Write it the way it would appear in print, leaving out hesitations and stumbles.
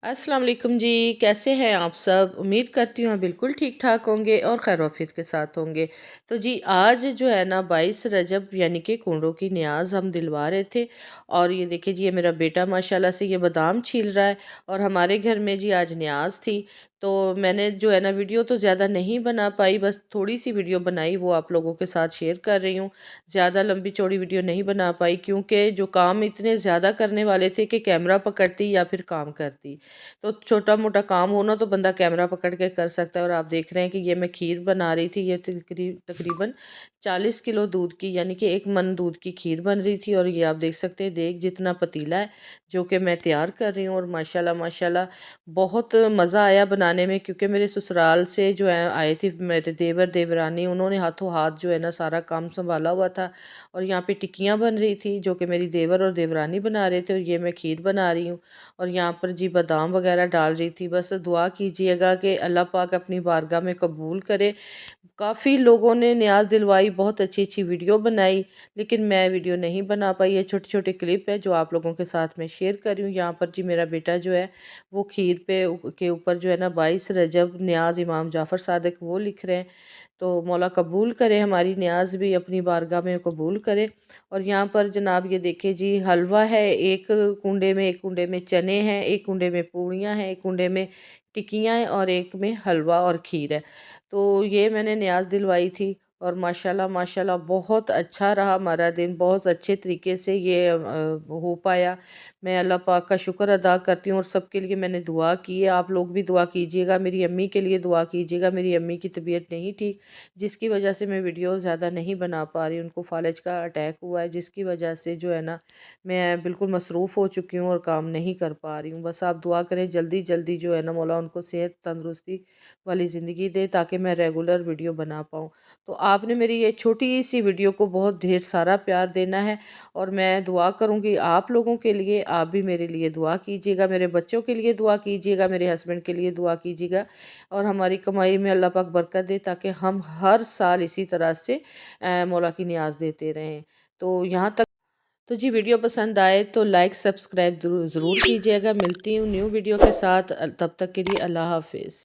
अस्सलाम वालेकुम जी। कैसे हैं आप सब? उम्मीद करती हूँ आप बिल्कुल ठीक ठाक होंगे और खैर आफियत के साथ होंगे। तो जी आज जो है ना 22 रजब यानी कि कुंडों की न्याज हम दिलवा रहे थे। और ये देखिए जी, ये मेरा बेटा माशाल्लाह से ये बादाम छील रहा है। और हमारे घर में जी आज न्याज थी, तो मैंने जो है ना वीडियो तो ज़्यादा नहीं बना पाई, बस थोड़ी सी वीडियो बनाई, वो आप लोगों के साथ शेयर कर रही हूँ। ज़्यादा लंबी चौड़ी वीडियो नहीं बना पाई क्योंकि जो काम इतने ज़्यादा करने वाले थे कि कैमरा पकड़ती या फिर काम करती। तो छोटा मोटा काम हो ना तो बंदा कैमरा पकड़ के कर सकता है। और आप देख रहे हैं कि ये मैं खीर बना रही थी। ये तकरीबन 40 किलो दूध की यानी कि 1 मन दूध की खीर बन रही थी। और ये आप देख सकते हैं देख जितना पतीला है जो कि मैं तैयार कर रही हूँ। और माशाल्लाह माशाल्लाह बहुत मज़ा आया बनाने में, क्योंकि मेरे ससुराल से जो है आए थे मेरे देवर देवरानी, उन्होंने हाथों हाथ जो है ना सारा काम संभाला हुआ था। और यहाँ पे टिक्कियाँ बन रही थी जो कि मेरी देवर और देवरानी बना रहे थे, और ये मैं खीर बना रही हूँ। और यहाँ पर जी बादाम वगैरह डाल रही थी। बस दुआ कीजिएगा कि अल्लाह पाक अपनी बारगाह में कबूल करे। काफ़ी लोगों ने न्याज दिलवाई, बहुत अच्छी अच्छी वीडियो बनाई, लेकिन मैं वीडियो नहीं बना पाई। ये छोटे छोटे क्लिप है जो आप लोगों के साथ मैं शेयर कर रही हूँ। यहाँ पर जी मेरा बेटा जो है वो खीर के ऊपर जो है ना 22 रजब न्याज इमाम जाफ़र सादिक वो लिख रहे हैं। तो मौला कबूल करे, हमारी न्याज भी अपनी बारगाह में कबूल करे। और यहाँ पर जनाब ये देखिए जी, हलवा है एक कुंडे में, एक कुंडे में चने हैं, एक कुंडे में पूड़ियाँ हैं, एक कुंडे में टिक्कियाँ हैं, और एक में हलवा और खीर है। तो ये मैंने न्याज दिलवाई थी। और माशाल्लाह माशाल्लाह बहुत अच्छा रहा हमारा दिन, बहुत अच्छे तरीके से ये हो पाया। मैं अल्लाह पाक का शुक्र अदा करती हूँ। और सबके लिए मैंने दुआ की है, आप लोग भी दुआ कीजिएगा। मेरी अम्मी के लिए दुआ कीजिएगा, मेरी अम्मी की तबीयत नहीं ठीक, जिसकी वजह से मैं वीडियो ज़्यादा नहीं बना पा रही। उनको फालज का अटैक हुआ है, जिसकी वजह से जो है ना मैं बिल्कुल मसरूफ़ हो चुकी हूँ और काम नहीं कर पा रही हूँ। बस आप दुआ करें जल्दी जल्दी जो है ना मौला उनको सेहत तंदुरुस्ती वाली ज़िंदगी दे, ताकि मैं रेगुलर वीडियो बना पाऊँ। तो आपने मेरी ये छोटी सी वीडियो को बहुत ढेर सारा प्यार देना है। और मैं दुआ करूँगी आप लोगों के लिए, आप भी मेरे लिए दुआ कीजिएगा, मेरे बच्चों के लिए दुआ कीजिएगा, मेरे हस्बैंड के लिए दुआ कीजिएगा। और हमारी कमाई में अल्लाह पाक बरकत दे, ताकि हम हर साल इसी तरह से मौला की नियाज देते रहें। तो यहाँ तक तो जी वीडियो पसंद आए तो लाइक सब्सक्राइब ज़रूर कीजिएगा। मिलती हूँ न्यू वीडियो के साथ, तब तक के लिए अल्लाह हाफिज़।